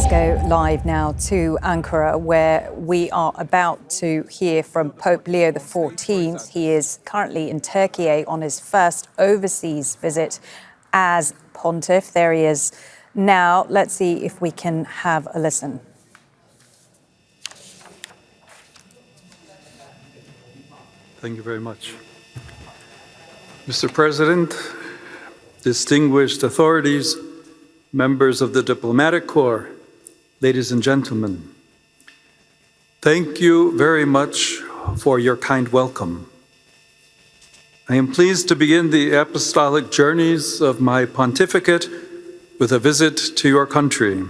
Let's go live now to Ankara, where we are about to hear from Pope Leo XIV. He is currently in Turkiye on his first overseas visit as pontiff. There he is now. Let's see if we can have a listen. Thank you very much. Mr. President, distinguished authorities, members of the diplomatic corps, ladies and gentlemen, thank you very much for your kind welcome. I am pleased to begin the apostolic journeys of my pontificate with a visit to your country,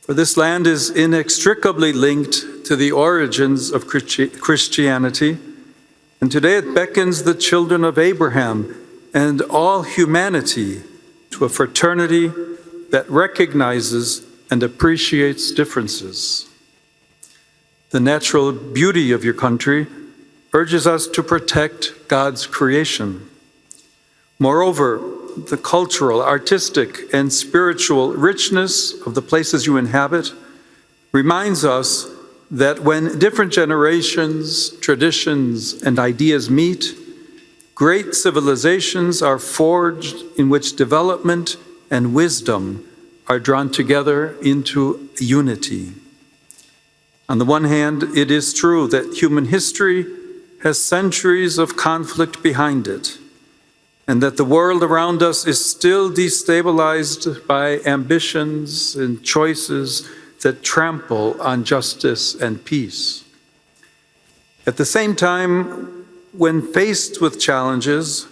for this land is inextricably linked to the origins of Christianity, and today it beckons the children of Abraham and all humanity to a fraternity that recognizes and appreciates differences. The natural beauty of your country urges us to protect God's creation. Moreover, the cultural, artistic, and spiritual richness of the places you inhabit reminds us that when different generations, traditions, and ideas meet, great civilizations are forged in which development and wisdom are drawn together into unity. On the one hand, it is true that human history has centuries of conflict behind it, and that the world around us is still destabilized by ambitions and choices that trample on justice and peace. At the same time, when faced with challenges,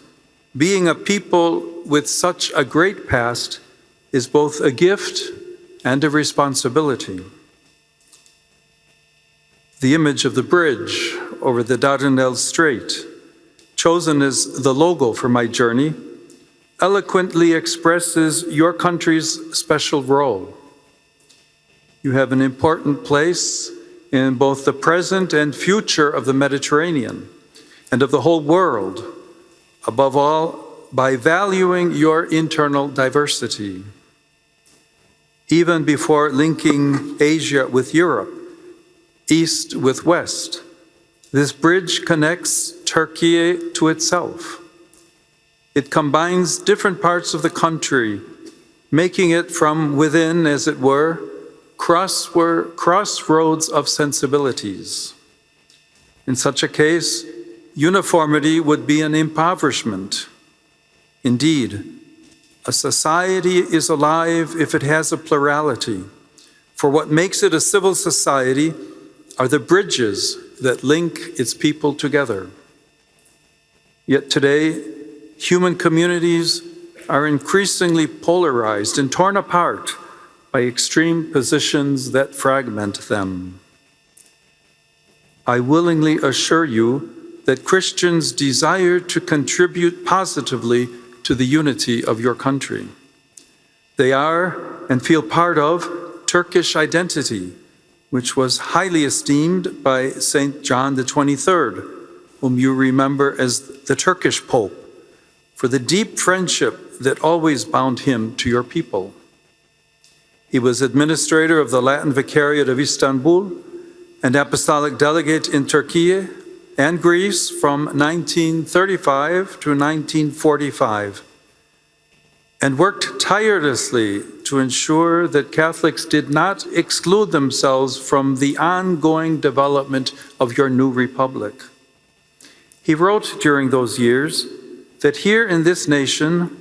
being a people with such a great past is both a gift and a responsibility. The image of the bridge over the Dardanelles Strait, chosen as the logo for my journey, eloquently expresses your country's special role. You have an important place in both the present and future of the Mediterranean and of the whole world, above all, by valuing your internal diversity. Even before linking Asia with Europe, East with West, this bridge connects Turkiye to itself. It combines different parts of the country, making it from within, as it were, crossroads of sensibilities. In such a case, uniformity would be an impoverishment. Indeed, a society is alive if it has a plurality, for what makes it a civil society are the bridges that link its people together. Yet today, human communities are increasingly polarized and torn apart by extreme positions that fragment them. I willingly assure you that Christians desire to contribute positively to the unity of your country. They are and feel part of Turkish identity, which was highly esteemed by Saint John XXIII, whom you remember as the Turkish Pope, for the deep friendship that always bound him to your people. He was administrator of the Latin Vicariate of Istanbul and apostolic delegate in Turkiye and Greece from 1935 to 1945, and worked tirelessly to ensure that Catholics did not exclude themselves from the ongoing development of your new republic. He wrote during those years that here in this nation,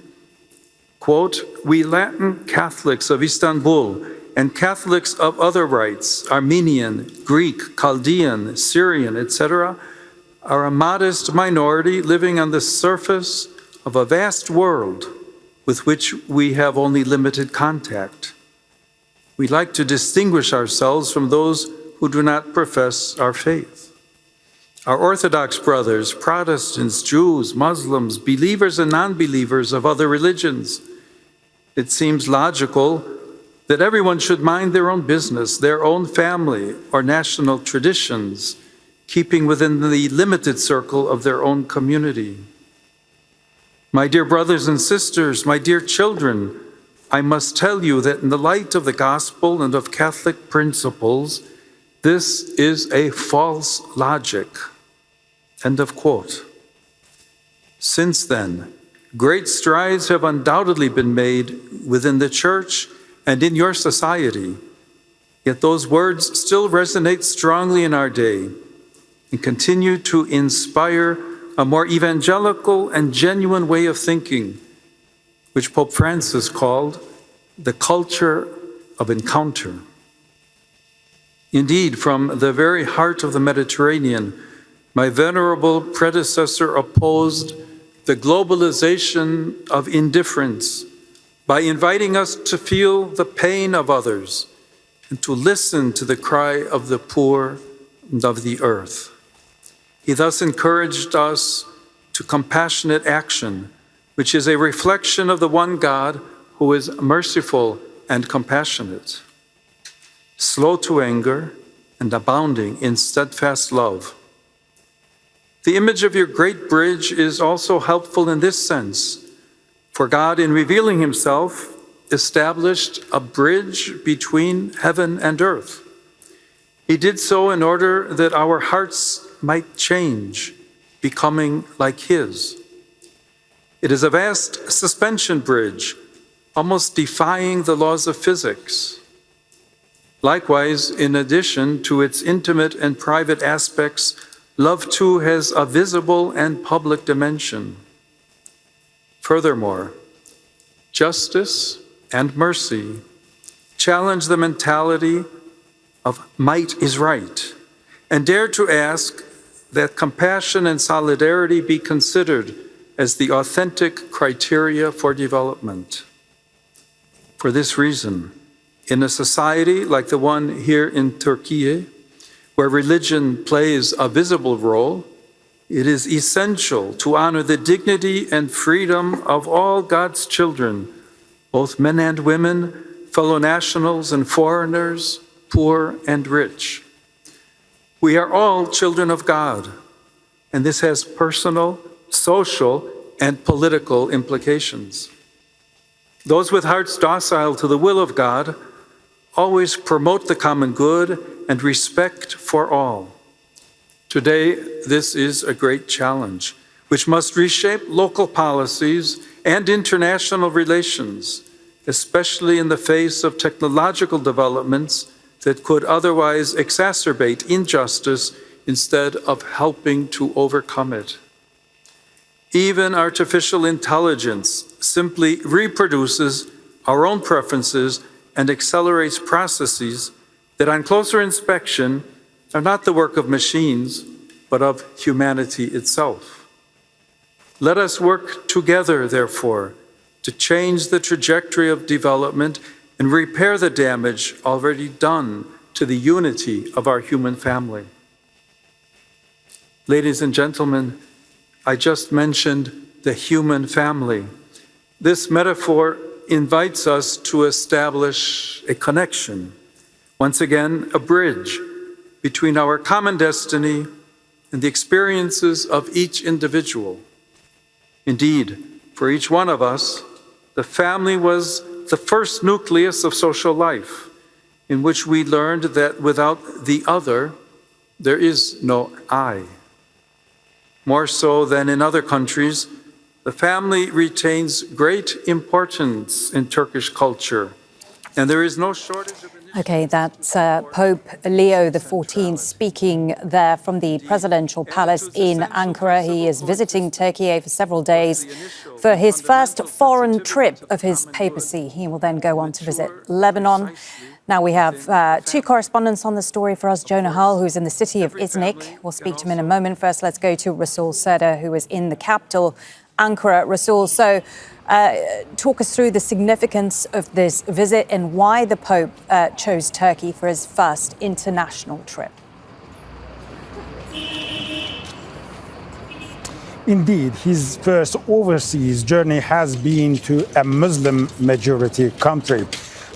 quote, "We Latin Catholics of Istanbul and Catholics of other rites, Armenian, Greek, Chaldean, Syrian, etc., are a modest minority living on the surface of a vast world with which we have only limited contact. We like to distinguish ourselves from those who do not profess our faith. Our Orthodox brothers, Protestants, Jews, Muslims, believers and non-believers of other religions, it seems logical that everyone should mind their own business, their own family or national traditions, keeping within the limited circle of their own community. My dear brothers and sisters, my dear children, I must tell you that in the light of the gospel and of Catholic principles, this is a false logic." End of quote. Since then, great strides have undoubtedly been made within the Church and in your society, yet those words still resonate strongly in our day and continue to inspire a more evangelical and genuine way of thinking, which Pope Francis called the culture of encounter. Indeed, from the very heart of the Mediterranean, my venerable predecessor opposed the globalization of indifference by inviting us to feel the pain of others and to listen to the cry of the poor and of the earth. He thus encouraged us to compassionate action, which is a reflection of the one God who is merciful and compassionate, slow to anger and abounding in steadfast love. The image of your great bridge is also helpful in this sense, for God, in revealing himself, established a bridge between heaven and earth. He did so in order that our hearts might change, becoming like his. It is a vast suspension bridge, almost defying the laws of physics. Likewise, in addition to its intimate and private aspects, love too has a visible and public dimension. Furthermore, justice and mercy challenge the mentality of might is right and dare to ask that compassion and solidarity be considered as the authentic criteria for development. For this reason, in a society like the one here in Turkiye, where religion plays a visible role, it is essential to honor the dignity and freedom of all God's children, both men and women, fellow nationals and foreigners, poor and rich. We are all children of God, and this has personal, social, and political implications. Those with hearts docile to the will of God always promote the common good and respect for all. Today, this is a great challenge, which must reshape local policies and international relations, especially in the face of technological developments that could otherwise exacerbate injustice instead of helping to overcome it. Even artificial intelligence simply reproduces our own preferences and accelerates processes that on closer inspection are not the work of machines, but of humanity itself. Let us work together, therefore, to change the trajectory of development and repair the damage already done to the unity of our human family. Ladies and gentlemen, I just mentioned the human family. This metaphor invites us to establish a connection, once again, a bridge between our common destiny and the experiences of each individual. Indeed, for each one of us, the family was the first nucleus of social life, in which we learned that without the other, there is no I. More so than in other countries, the family retains great importance in Turkish culture, and there is no shortage of... Okay, that's Pope Leo XIV speaking there from the presidential palace in Ankara. He is visiting Turkey for several days for his first foreign trip of his papacy. He will then go on to visit Lebanon. Now we have two correspondents on the story for us. Jonah Hull, who's in the city of Iznik. We'll speak to him in a moment. First, let's go to Resul Serdar, who is in the capital, Ankara. Resul, so talk us through the significance of this visit and why the Pope chose Turkey for his first international trip. Indeed, his first overseas journey has been to a Muslim-majority country.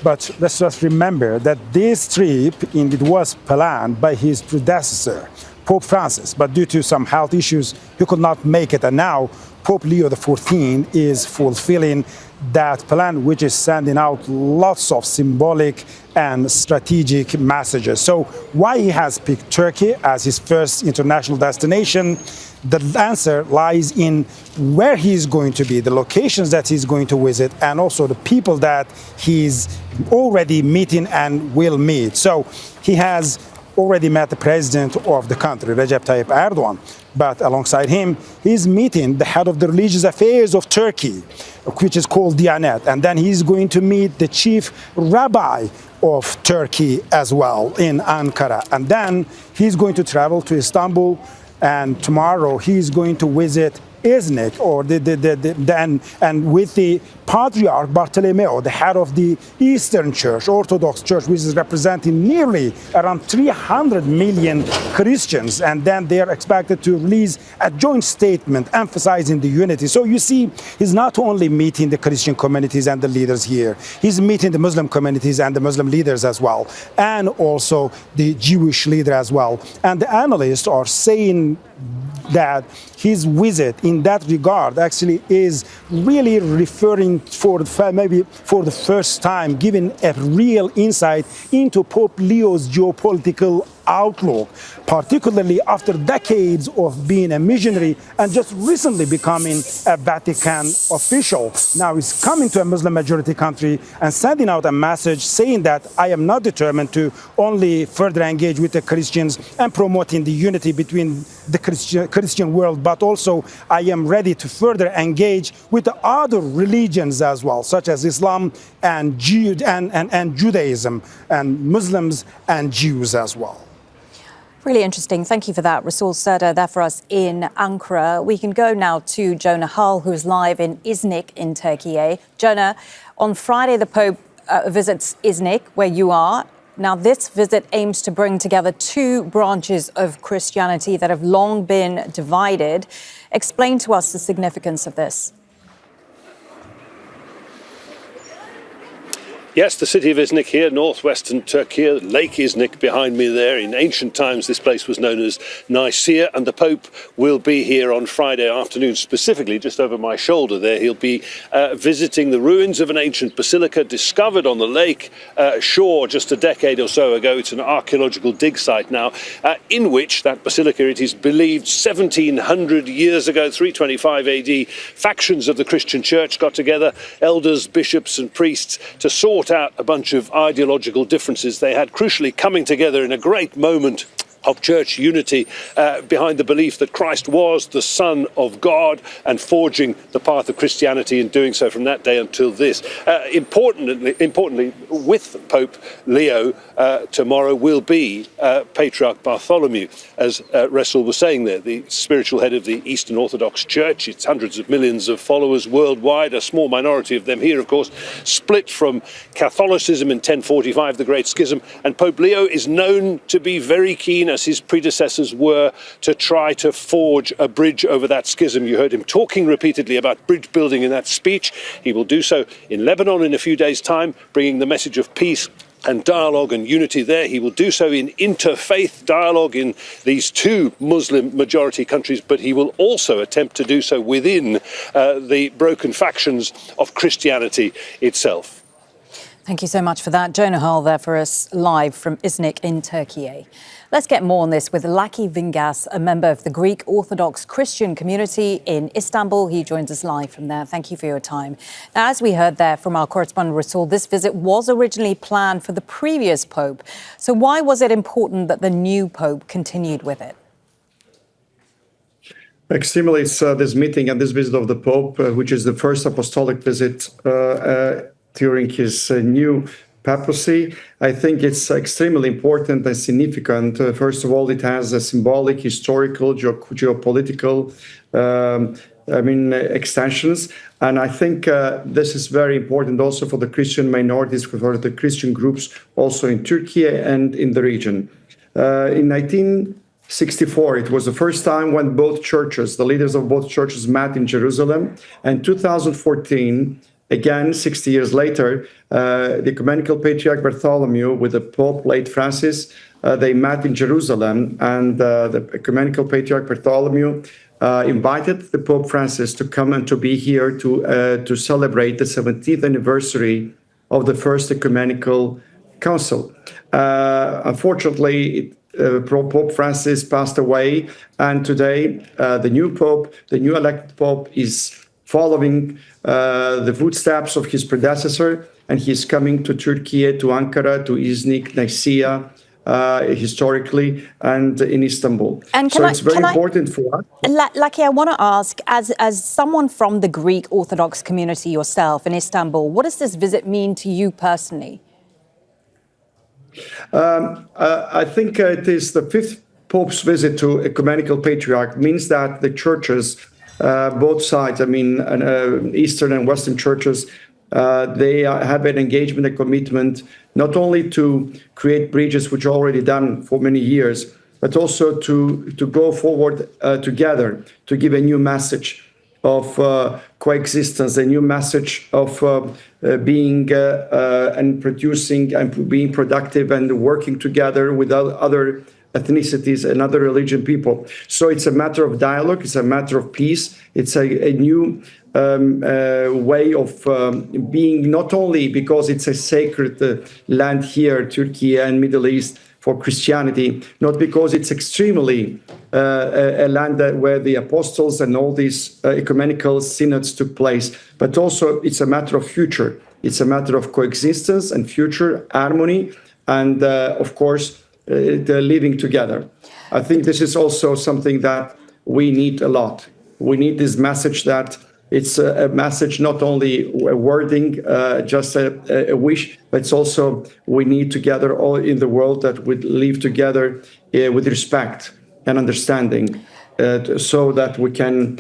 But let's just remember that this trip indeed was planned by his predecessor, Pope Francis. But due to some health issues, he could not make it. And now Pope Leo XIV is fulfilling that plan, which is sending out lots of symbolic and strategic messages. So why he has picked Turkey as his first international destination? The answer lies in where he's going to be, the locations that he's going to visit, and also the people that he's already meeting and will meet. So he has already met the president of the country, Recep Tayyip Erdogan, but alongside him, he's meeting the head of the religious affairs of Turkey, which is called Diyanet, and then he's going to meet the chief rabbi of Turkey as well in Ankara, and then he's going to travel to Istanbul, and tomorrow he's going to visit Iznik, or and with the Patriarch Bartolomeo, the head of the Eastern Church, Orthodox Church, which is representing nearly around 300 million Christians, and then they are expected to release a joint statement emphasizing the unity. So you see, he's not only meeting the Christian communities and the leaders here, he's meeting the Muslim communities and the Muslim leaders as well, and also the Jewish leader as well. And the analysts are saying that his visit in that regard actually is really referring maybe for the first time, giving a real insight into Pope Leo's geopolitical outlook, particularly after decades of being a missionary and just recently becoming a Vatican official. Now he's coming to a Muslim majority country and sending out a message saying that I am not determined to only further engage with the Christians and promoting the unity between the Christian world, but also I am ready to further engage with the other religions as well, such as Islam and Judaism, and Muslims and Jews as well. Really interesting. Thank you for that, Resul Serdar, there for us in Ankara. We can go now to Jonah Hull, who is live in Iznik in Turkiye. Jonah, on Friday, the Pope visits Iznik, where you are. Now, this visit aims to bring together two branches of Christianity that have long been divided. Explain to us the significance of this. Yes, the city of Iznik here, northwestern Turkey, Lake Iznik behind me there. In ancient times, this place was known as Nicaea, and the Pope will be here on Friday afternoon, specifically just over my shoulder there. He'll be visiting the ruins of an ancient basilica discovered on the lake shore just a decade or so ago. It's an archaeological dig site now, in which that basilica, it is believed 1700 years ago, 325 AD, factions of the Christian church got together, elders, bishops and priests, to sort out a bunch of ideological differences they had, crucially coming together in a great moment of church unity behind the belief that Christ was the Son of God and forging the path of Christianity in doing so from that day until this. Importantly, with Pope Leo, tomorrow will be Patriarch Bartholomew, as Resul was saying there, the spiritual head of the Eastern Orthodox Church. It's hundreds of millions of followers worldwide, a small minority of them here, of course, split from Catholicism in 1045, the Great Schism, and Pope Leo is known to be very keen, as his predecessors were, to try to forge a bridge over that schism. You heard him talking repeatedly about bridge building in that speech. He will do so in Lebanon in a few days' time, bringing the message of peace and dialogue and unity there. He will do so in interfaith dialogue in these two Muslim majority countries, but he will also attempt to do so within the broken factions of Christianity itself. Thank you so much for that. Jonah Hull there for us live from Iznik in Turkey. Let's get more on this with Laki Vingas, a member of the Greek Orthodox Christian community in Istanbul. He joins us live from there. Thank you for your time. Now, as we heard there from our correspondent Resul, this visit was originally planned for the previous Pope. So why was it important that the new Pope continued with it? Extremely, it's this meeting and this visit of the Pope, which is the first apostolic visit during his new papacy. I think it's extremely important and significant. First of all, it has a symbolic, historical, geopolitical extensions. And I think this is very important also for the Christian minorities, for the Christian groups also in Turkey and in the region. In 1964, it was the first time when both churches, the leaders of both churches, met in Jerusalem. And 2014, again, 60 years later, the Ecumenical Patriarch Bartholomew with the Pope, late Francis, they met in Jerusalem, and the Ecumenical Patriarch Bartholomew invited the Pope Francis to come and to be here to celebrate the 17th anniversary of the First Ecumenical Council. Unfortunately, Pope Francis passed away, and today the new Pope, the new elected Pope, is following the footsteps of his predecessor, and he's coming to Turkiye, to Ankara, to Iznik, Nicaea, historically, and in Istanbul. And so it's very important for us. Laki, I want to ask, as someone from the Greek Orthodox community yourself in Istanbul, what does this visit mean to you personally? I think it is the fifth Pope's visit to Ecumenical Patriarch, means that the churches, both sides, I mean, Eastern and Western churches, they have an engagement, a commitment, not only to create bridges, which are already done for many years, but also to go forward together, to give a new message of coexistence, a new message of being and producing and being productive and working together with other ethnicities and other religion people. So it's a matter of dialogue, it's a matter of peace, it's a new way of being, not only because it's a sacred land here, Turkey and Middle East, for Christianity, not because it's extremely a land where the apostles and all these ecumenical synods took place, but also it's a matter of future. It's a matter of coexistence and future harmony, and of course, the living together. I think this is also something that we need a lot. We need this message that it's a message, not only a wording, just a wish, but it's also we need together all in the world that we live together with respect and understanding, so that we can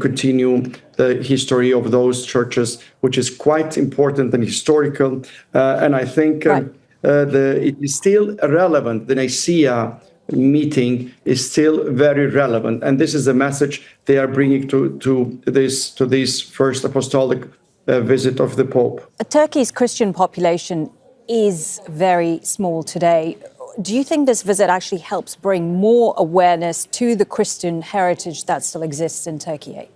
continue the history of those churches, which is quite important and historical. And I think it is still relevant. The Nicaea meeting is still very relevant, and this is the message they are bringing to this first apostolic visit of the Pope. Turkey's Christian population is very small today. Do you think this visit actually helps bring more awareness to the Christian heritage that still exists in Turkey?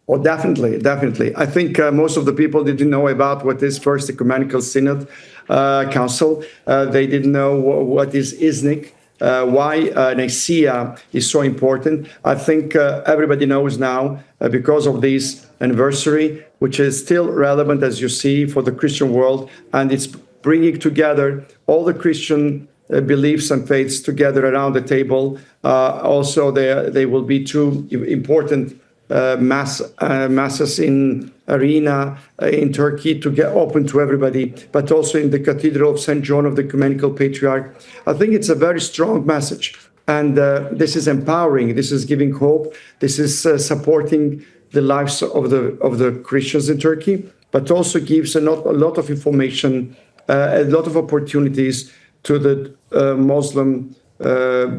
Oh, definitely. I think most of the people didn't know about what is First Ecumenical Synod Council. They didn't know what is Iznik. Why Nicaea is so important. I think everybody knows now because of this anniversary, which is still relevant, as you see, for the Christian world, and it's bringing together all the Christian beliefs and faiths together around the table. Also, there will be two important masses in Arena in Turkey to get open to everybody, but also in the Cathedral of St. John of the Ecumenical Patriarch. I think it's a very strong message, and this is empowering, this is giving hope, this is supporting the lives of the Christians in Turkey, but also gives a lot of information, a lot of opportunities to the Muslim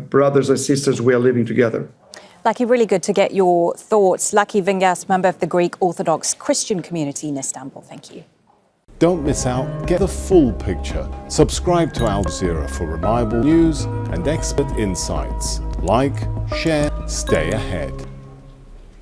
brothers and sisters we are living together. Laki, really good to get your thoughts. Laki Vingas, member of the Greek Orthodox Christian community in Istanbul. Thank you. Don't miss out. Get the full picture. Subscribe to Al Jazeera for reliable news and expert insights. Like, share, stay ahead.